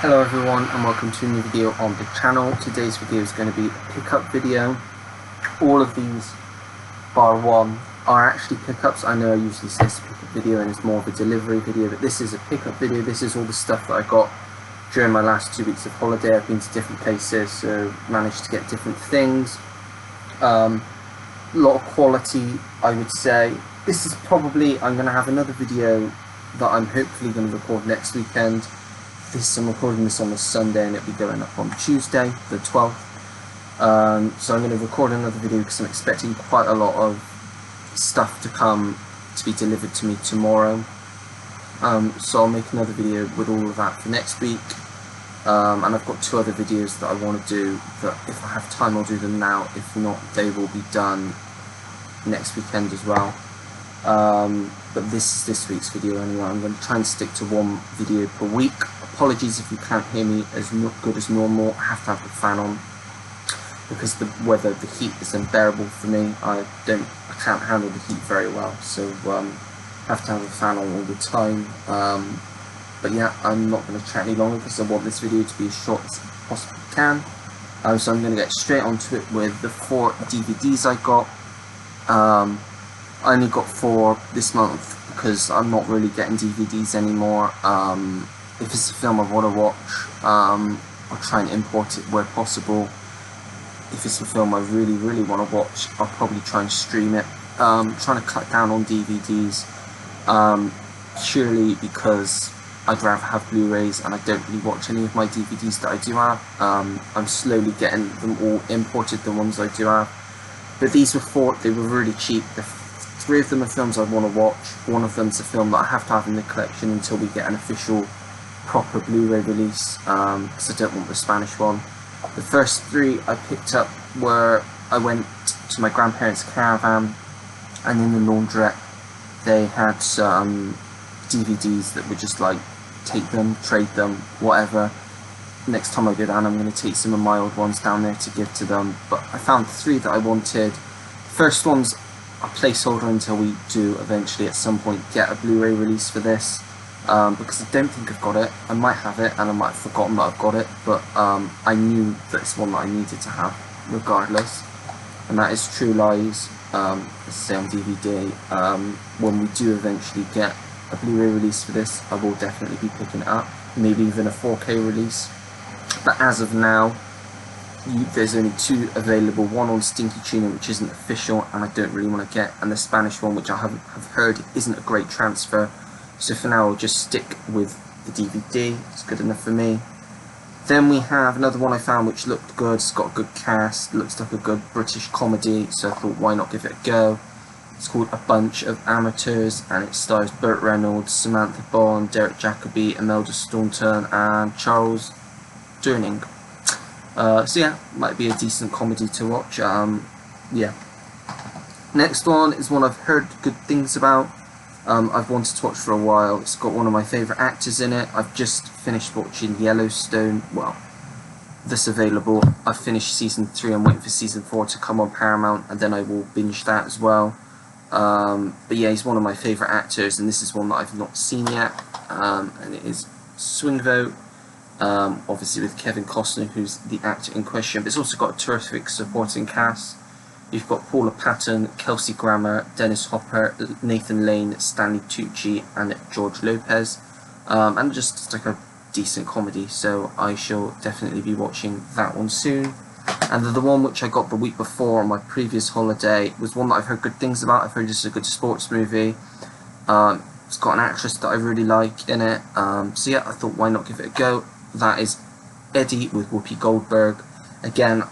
Hello everyone and welcome to a new video on the channel. Today's video is going to be a pickup video. All of these, bar one, are actually pickups. I know I usually say it's a pickup video and it's more of a delivery video, but this is a pickup video. This is all the stuff that I got during my last 2 weeks of holiday. I've been to different places, so managed to get different things. A lot of quality, I would say. This is probably, I'm going to have another video that I'm hopefully going to record next weekend. I'm recording this on a Sunday and it'll be going up on Tuesday, the 12th. So I'm going to record another video because I'm expecting quite a lot of stuff to come to be delivered to me tomorrow. So I'll make another video with all of that for next week. And I've got 2 other videos that I want to do that if I have time I'll do them now. If not, they will be done next weekend as well. But this is this week's video anyway. I'm going to try and stick to 1 video per week. Apologies if you can't hear me as good as normal. I have to have the fan on because the heat is unbearable for me. I can't handle the heat very well, so have to have a fan on all the time. But yeah, I'm not going to chat any longer because I want this video to be as short as I possibly can. So I'm going to get straight onto it with the 4 DVDs I got. I only got 4 this month because I'm not really getting DVDs anymore. If it's a film I want to watch, I'll try and import it where possible. If it's a film I really want to watch, I'll probably try and stream it. Trying to cut down on DVDs, purely because I'd rather have Blu-rays and I don't really watch any of my DVDs that I do have. I'm slowly getting them all imported, the ones I do have. But these were 4, they were really cheap. 3 of them are films I want to watch. 1 of them's a film that I have to have in the collection until we get an official proper Blu-ray release, because I don't want the Spanish one. The first 3 I picked up were, I went to my grandparents' caravan, and in the laundrette they had some DVDs that were just like, take them, trade them, whatever. Next time I go down I'm going to take some of my old ones down there to give to them. But I found 3 that I wanted. First one's a placeholder until we do eventually at some point get a Blu-ray release for this. Because I don't think I've got it. I might have it and I might have forgotten that I've got it, but I knew that it's one that I needed to have regardless, and that is True Lies. Let's say on DVD. When we do eventually get a Blu-ray release for this, I will definitely be picking it up, maybe even a 4K release, but as of now there's only 2 available, one on Stinky Tuna which isn't official and I don't really want to get, and the Spanish one which I have heard isn't a great transfer. So for now I'll just stick with the DVD, it's good enough for me. Then we have another one I found which looked good, it's got a good cast, looks like a good British comedy, so I thought why not give it a go. It's called A Bunch of Amateurs and it stars Burt Reynolds, Samantha Bond, Derek Jacobi, Imelda Staunton and Charles Durning. So yeah, might be a decent comedy to watch. Yeah. Next one is one I've heard good things about. I've wanted to watch for a while. It's got one of my favourite actors in it. I've just finished watching Yellowstone. Well, this available. I've finished season 3. I'm waiting for season 4 to come on Paramount, and then I will binge that as well. But yeah, he's one of my favourite actors, and this is one that I've not seen yet. And it is Swing Vote. Obviously with Kevin Costner, who's the actor in question. But it's also got a terrific supporting cast. You've got Paula Patton, Kelsey Grammer, Dennis Hopper, Nathan Lane, Stanley Tucci and George Lopez, and just like a decent comedy, so I shall definitely be watching that one soon. And the one which I got the week before on my previous holiday was one that I've heard good things about. I've heard it's a good sports movie. It's got an actress that I really like in it, so yeah, I thought why not give it a go. That is Eddie with Whoopi Goldberg. Again,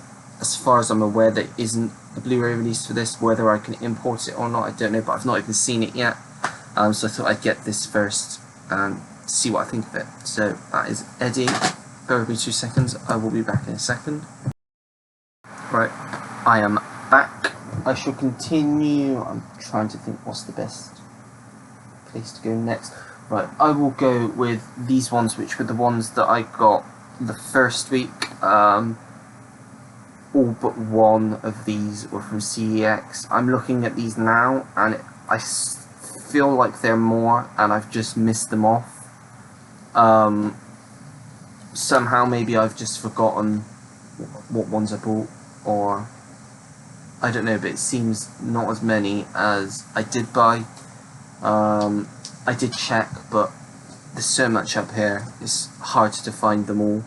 as far as I'm aware, there isn't a Blu-ray release for this. Whether I can import it or not, I don't know, but I've not even seen it yet. So I thought I'd get this first and see what I think of it. So that is Eddie. Bear with me 2 seconds, I will be back in a second. Right, I am back. I shall continue. I'm trying to think what's the best place to go next. Right, I will go with these ones, which were the ones that I got the first week. All but one of these were from CEX. I'm looking at these now and I feel like they're more and I've just missed them off. somehow maybe I've just forgotten what ones I bought, or I don't know, but it seems not as many as I did buy. I did check, but there's so much up here, it's hard to find them all.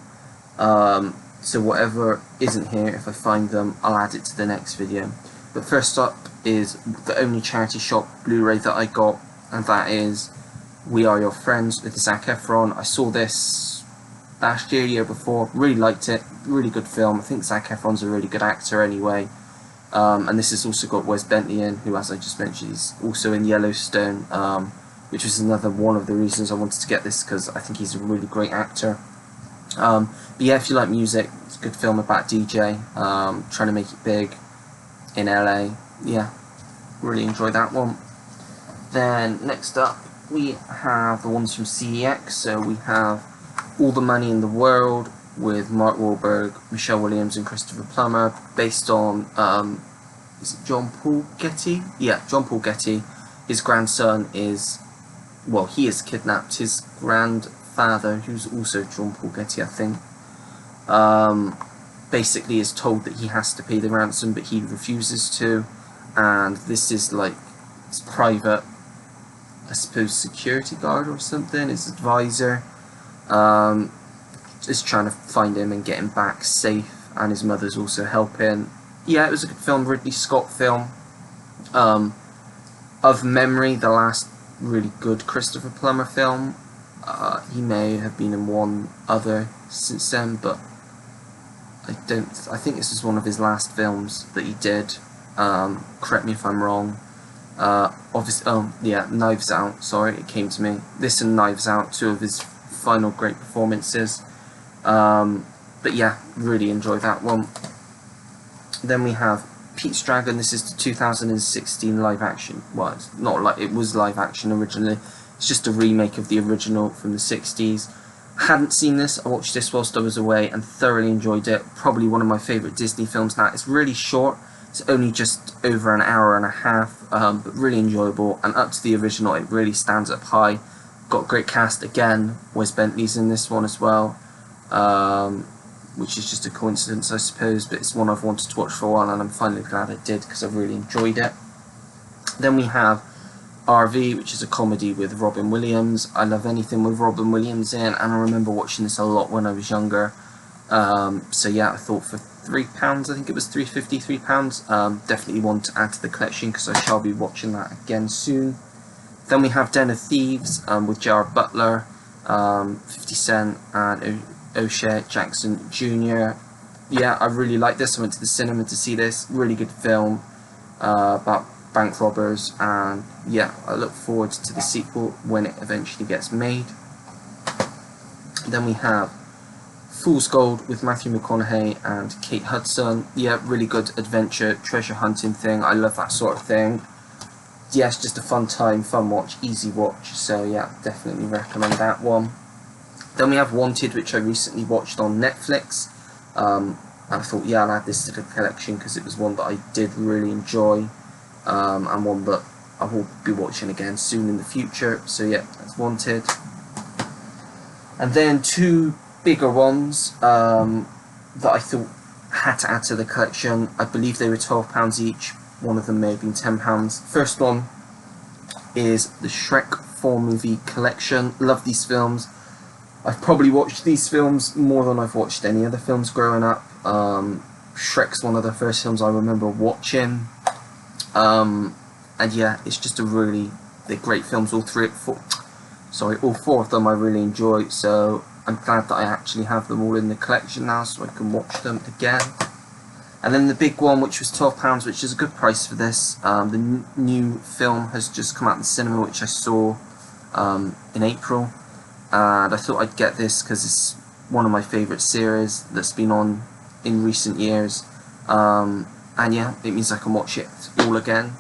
So whatever isn't here, if I find them, I'll add it to the next video. But first up is the only charity shop Blu-ray that I got, and that is We Are Your Friends with Zac Efron. I saw this last year before, really liked it, really good film. I think Zac Efron's a really good actor anyway. And this has also got Wes Bentley in, who, as I just mentioned, is also in Yellowstone, which was another one of the reasons I wanted to get this, because I think he's a really great actor. But yeah, if you like music, it's a good film about DJ, trying to make it big in LA. Yeah, really enjoyed that one. Then next up we have the ones from CEX. So we have All the Money in the World with Mark Wahlberg, Michelle Williams and Christopher Plummer, based on is it John Paul Getty? Yeah, John Paul Getty. His grandson is, well, he is kidnapped. His grandfather, who's also John Paul Getty, I think, basically is told that he has to pay the ransom, but he refuses to, and this is like his private, I suppose, security guard or something, his advisor, just trying to find him and get him back safe, and his mother's also helping. Yeah, it was a good film, Ridley Scott film. Of memory, the last really good Christopher Plummer film. He may have been in one other since then, but I think this is one of his last films that he did. Correct me if I'm wrong. Obviously, yeah, Knives Out, sorry, it came to me. This and Knives Out, two of his final great performances. But yeah, really enjoyed that one. Then we have Pete's Dragon. This is the 2016 live action. Well, it's not like it was live action originally. It's just a remake of the original from the 60s. Hadn't seen this. I watched this whilst I was away and thoroughly enjoyed it. Probably one of my favourite Disney films now. It's really short. It's only just over an hour and a half, but really enjoyable, and up to the original. It really stands up high. Got a great cast again. Wes Bentley's in this one as well, which is just a coincidence, I suppose, but it's one I've wanted to watch for a while, and I'm finally glad I did, because I've really enjoyed it. Then we have RV, which is a comedy with Robin Williams. I love anything with Robin Williams in, and I remember watching this a lot when I was younger. So yeah, I thought for £3, I think it was £3.50, £3, definitely one to add to the collection, because I shall be watching that again soon. Then we have Den of Thieves with Gerard Butler, 50 Cent and O'Shea Jackson Jr. Yeah, I really like this. I went to the cinema to see this. Really good film about bank robbers, and yeah, I look forward to the sequel when it eventually gets made. Then we have Fool's Gold with Matthew McConaughey and Kate Hudson. Yeah, really good adventure, treasure hunting thing. I love that sort of thing. Yeah, it's just a fun time, fun watch, easy watch. So yeah, definitely recommend that one. Then we have Wanted, which I recently watched on Netflix. And I thought, yeah, I'll add this to the collection because it was one that I did really enjoy, and one that I will be watching again soon in the future. So yeah, that's Wanted. And then two bigger ones that I thought had to add to the collection. I believe they were £12 each. One of them may have been £10. First one is the Shrek 4 movie collection. Love these films. I've probably watched these films more than I've watched any other films growing up. Shrek's one of the first films I remember watching. And yeah, it's just they're great films. All four of them I really enjoy. So I'm glad that I actually have them all in the collection now, so I can watch them again. And then the big one, which was £12, which is a good price for this. The new film has just come out in the cinema, which I saw in April. And I thought I'd get this because it's one of my favourite series that's been on in recent years. And yeah, it means I can watch it all again.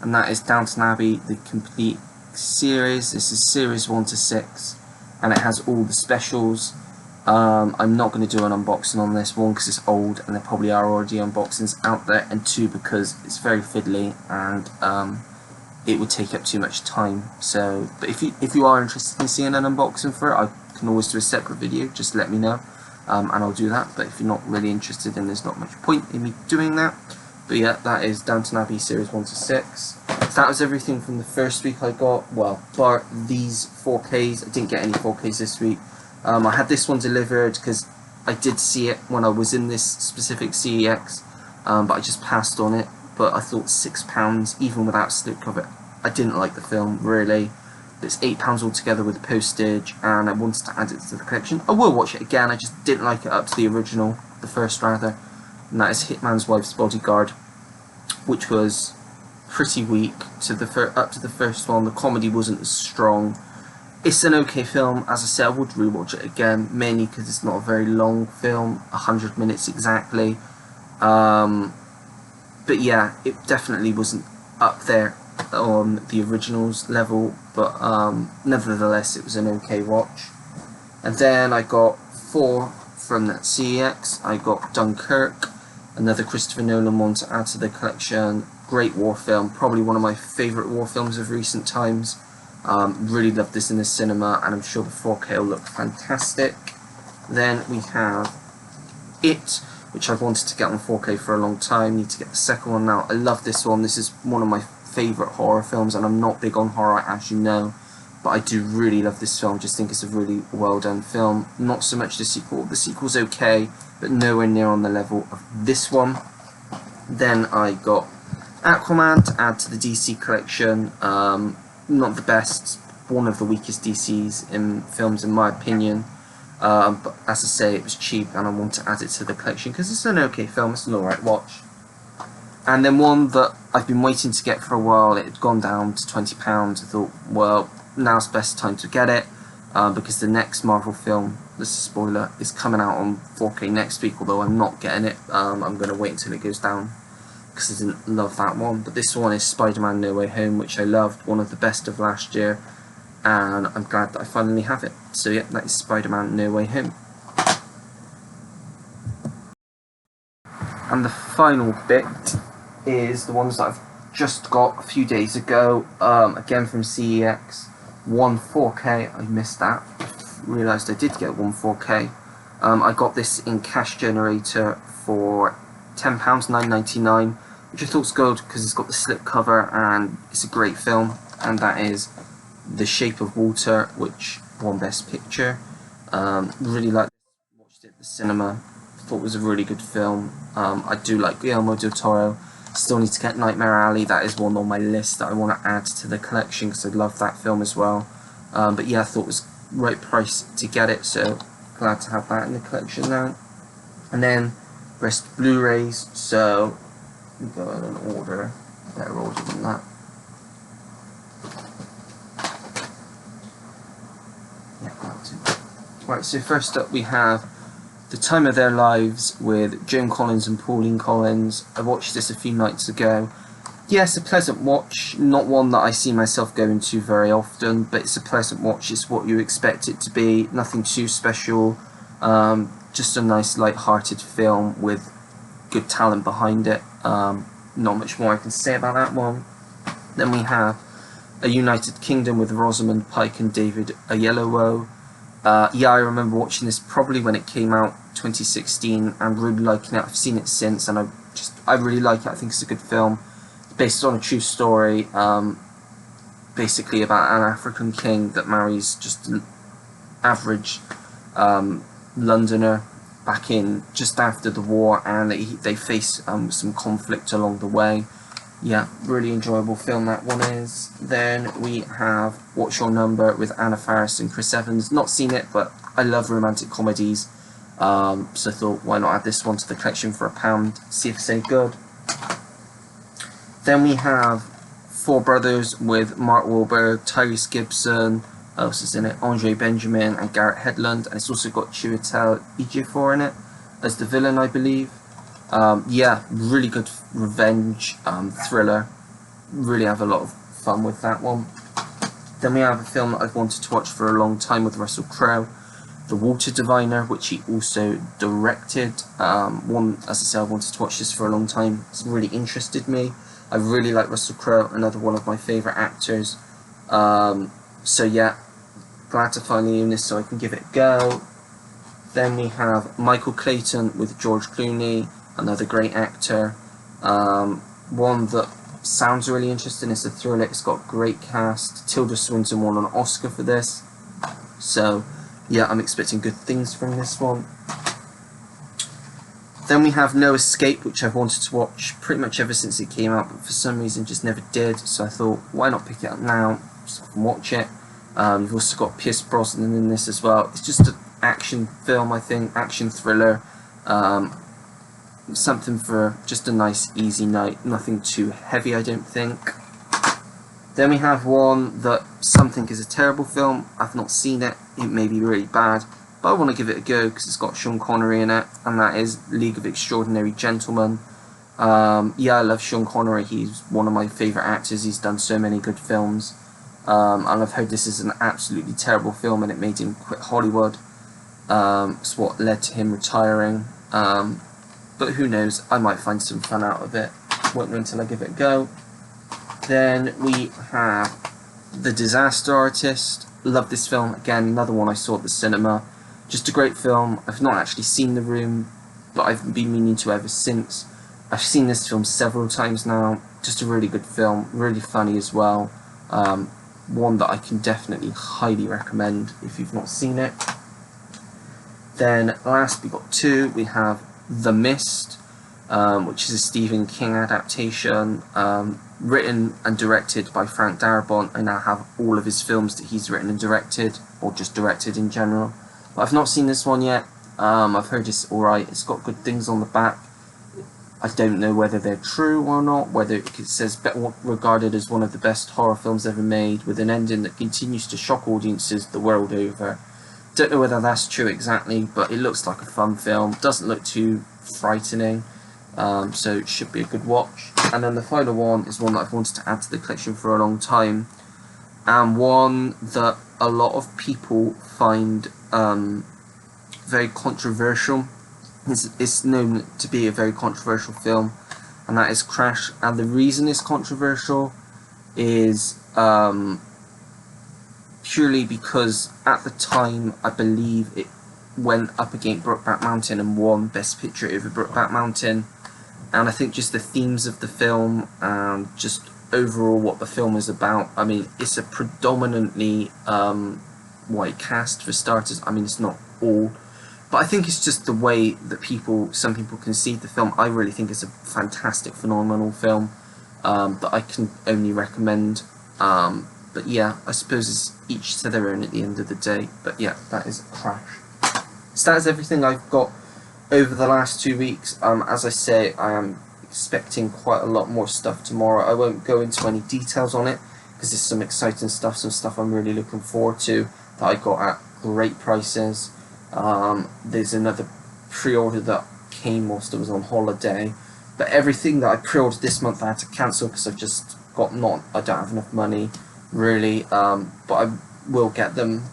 And that is Downton Abbey, the complete series. This is series 1 to 6. And it has all the specials. I'm not going to do an unboxing on this one because it's old and there probably are already unboxings out there, and 2 because it's very fiddly and it would take up too much time. So, but if you are interested in seeing an unboxing for it, I can always do a separate video, just let me know, and I'll do that. But if you're not really interested, then there's not much point in me doing that. But yeah, that is Downton Abbey series 1 to 6. So that was everything from the first week I got. Well, bar these 4Ks, I didn't get any 4Ks this week. I had this one delivered because I did see it when I was in this specific CEX, but I just passed on it. But I thought £6, even without slipcover. I didn't like the film, really. It's £8 altogether with the postage, and I wanted to add it to the collection. I will watch it again, I just didn't like it up to the original, the first rather, and that is Hitman's Wife's Bodyguard, which was pretty weak to up to the first one. The comedy wasn't as strong. It's an okay film. As I said, I would rewatch it again, mainly because it's not a very long film, 100 minutes exactly. But yeah, it definitely wasn't up there on the originals level, but nevertheless it was an okay watch. And then I got 4 from that CEX. I got Dunkirk, another Christopher Nolan one to add to the collection. Great war film, probably one of my favourite war films of recent times. Really loved this in the cinema, and I'm sure the 4K will look fantastic. Then we have It, which I've wanted to get on 4K for a long time. Need to get the second one now. I love this one. This is one of my favourite horror films, and I'm not big on horror, as you know, but I do really love this film. Just think it's a really well done film. Not so much the sequel. The sequel's okay, but nowhere near on the level of this one. Then I got Aquaman to add to the DC collection. Not the best, one of the weakest DCs in films in my opinion. But as I say, it was cheap and I want to add it to the collection because it's an okay film, it's an alright watch. And then one that I've been waiting to get for a while, it had gone down to £20. I thought, well, now's the best time to get it, because the next Marvel film, this is a spoiler, is coming out on 4K next week, although I'm not getting it. I'm going to wait until it goes down because I didn't love that one. But this one is Spider-Man No Way Home, which I loved, one of the best of last year, and I'm glad that I finally have it. So yeah, that is Spider-Man No Way Home. And the final bit is the ones that I've just got a few days ago, again from CEX. One 4K, I missed that, realised I did get one 4K. I got this in Cash Generator for £10, $9.99, which I thought was good because it's got the slip cover and it's a great film, and that is The Shape of Water, which won Best Picture. Really liked it, watched it at the cinema, thought it was a really good film. I do like Guillermo del Toro. Still need to get Nightmare Alley, that is one on my list that I want to add to the collection because I love that film as well. But yeah, I thought it was right price to get it, so glad to have that in the collection now. And then rest Blu-rays, so we go in an order, better order than that. Yeah, that's it. Right, so first up we have The Time of Their Lives with Joan Collins and Pauline Collins. I watched this a few nights ago. Yes, a pleasant watch, not one that I see myself going to very often, but it's a pleasant watch. It's what you expect it to be, nothing too special, just a nice light-hearted film with good talent behind it. Not much more I can say about that one. Then we have A United Kingdom with Rosamund Pike and David Oyelowo. Yeah, I remember watching this probably when it came out, 2016, and really liking it. I've seen it since, and I really like it. I think it's a good film. It's based on a true story, basically about an African king that marries just an average Londoner back in just after the war, and they face some conflict along the way. Yeah, really enjoyable film that one is. Then we have What's Your Number with Anna Faris and Chris Evans. Not seen it, but I love romantic comedies, so I thought, why not add this one to the collection for £1, see if it's any good. Then we have Four Brothers with Mark Wahlberg, Tyrese Gibson, who else is in it? Andre Benjamin and Garrett Hedlund, and it's also got Chiwetel Ejiofor in it as the villain, I believe. Yeah, really good revenge thriller. Really have a lot of fun with that one. Then we have a film that I've wanted to watch for a long time with Russell Crowe, The Water Diviner, which he also directed. One, as I said, I wanted to watch this for a long time. It's really interested me. I really like Russell Crowe, another one of my favourite actors. So yeah, glad to finally own this so I can give it a go. Then we have Michael Clayton with George Clooney, another great actor. One that sounds really interesting. It's a thriller. It's got a great cast. Tilda Swinton won an Oscar for this. So, yeah, I'm expecting good things from this one. Then we have No Escape, which I've wanted to watch pretty much ever since it came out, but for some reason just never did. So I thought, why not pick it up now so I can watch it. You've also got Pierce Brosnan in this as well. It's just an action film, I think, action thriller. Something for just a nice, easy night. Nothing too heavy, I don't think. Then we have one that some think is a terrible film. I've not seen it. It may be really bad, but I want to give it a go because it's got Sean Connery in it, and that is League of Extraordinary Gentlemen. Yeah, I love Sean Connery. He's one of my favourite actors. He's done so many good films. And I've heard this is an absolutely terrible film and it made him quit Hollywood. It's what led to him retiring. But who knows, I might find some fun out of it. Won't know until I give it a go. Then we have The Disaster Artist. Love this film. Again, another one I saw at the cinema. Just a great film. I've not actually seen The Room, but I've been meaning to ever since. I've seen this film several times now. Just a really good film. Really funny as well. One that I can definitely highly recommend if you've not seen it. Then last we've got two. We have The Mist, which is a Stephen King adaptation, written and directed by Frank Darabont. I now have all of his films that he's written and directed, or just directed in general. But I've not seen this one yet. I've heard it's alright. It's got good things on the back. I don't know whether they're true or not, whether it says regarded as one of the best horror films ever made, with an ending that continues to shock audiences the world over. Don't know whether that's true exactly, but it looks like a fun film. Doesn't look too frightening, so it should be a good watch. And then the final one is one that I've wanted to add to the collection for a long time, and one that a lot of people find very controversial. It's known to be a very controversial film, and that is Crash. And the reason it's controversial is purely because at the time I believe it went up against Brokeback Mountain and won Best Picture over Brokeback Mountain. And I think just the themes of the film and just overall what the film is about. I mean, it's a predominantly white cast for starters. I mean, it's not all. But I think it's just the way that some people conceive the film. I really think it's a fantastic, phenomenal film that I can only recommend. But yeah, I suppose it's each to their own at the end of the day. But yeah, that is Crash. So that is everything I've got over the last 2 weeks. As I say, I am expecting quite a lot more stuff tomorrow. I won't go into any details on it because there's some exciting stuff, some stuff I'm really looking forward to that I got at great prices. There's another pre-order that came whilst I was on holiday, but everything that I pre-ordered this month I had to cancel because I've just got I don't have enough money really, but I will get them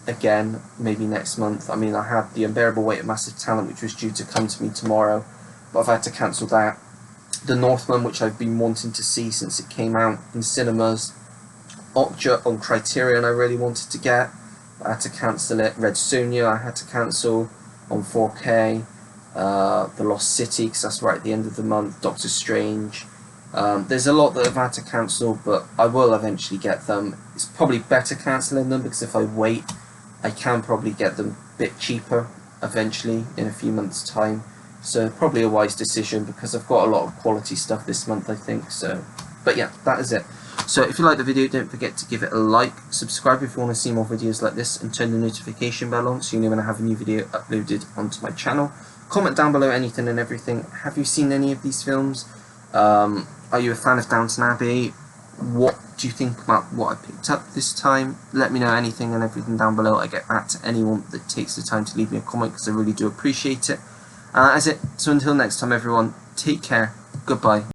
again maybe next month. I mean, I had The Unbearable Weight of Massive Talent, which was due to come to me tomorrow, but I've had to cancel that. The Northman, which I've been wanting to see since it came out in cinemas. Okja on Criterion I really wanted to get, I had to cancel it. Red Sonja I had to cancel on 4K. The Lost City, because that's right at the end of the month. Doctor Strange. There's a lot that I've had to cancel, but I will eventually get them. It's probably better cancelling them, because if I wait, I can probably get them a bit cheaper eventually in a few months' time. So probably a wise decision, because I've got a lot of quality stuff this month, I think. So, but yeah, that is it. So if you like the video, don't forget to give it a like, subscribe if you want to see more videos like this, and turn the notification bell on so you know when I have a new video uploaded onto my channel. Comment down below anything and everything. Have you seen any of these films? Are you a fan of Downton Abbey? What do you think about what I picked up this time? Let me know anything and everything down below. I get back to anyone that takes the time to leave me a comment, because I really do appreciate it. That's it. So until next time everyone, take care. Goodbye.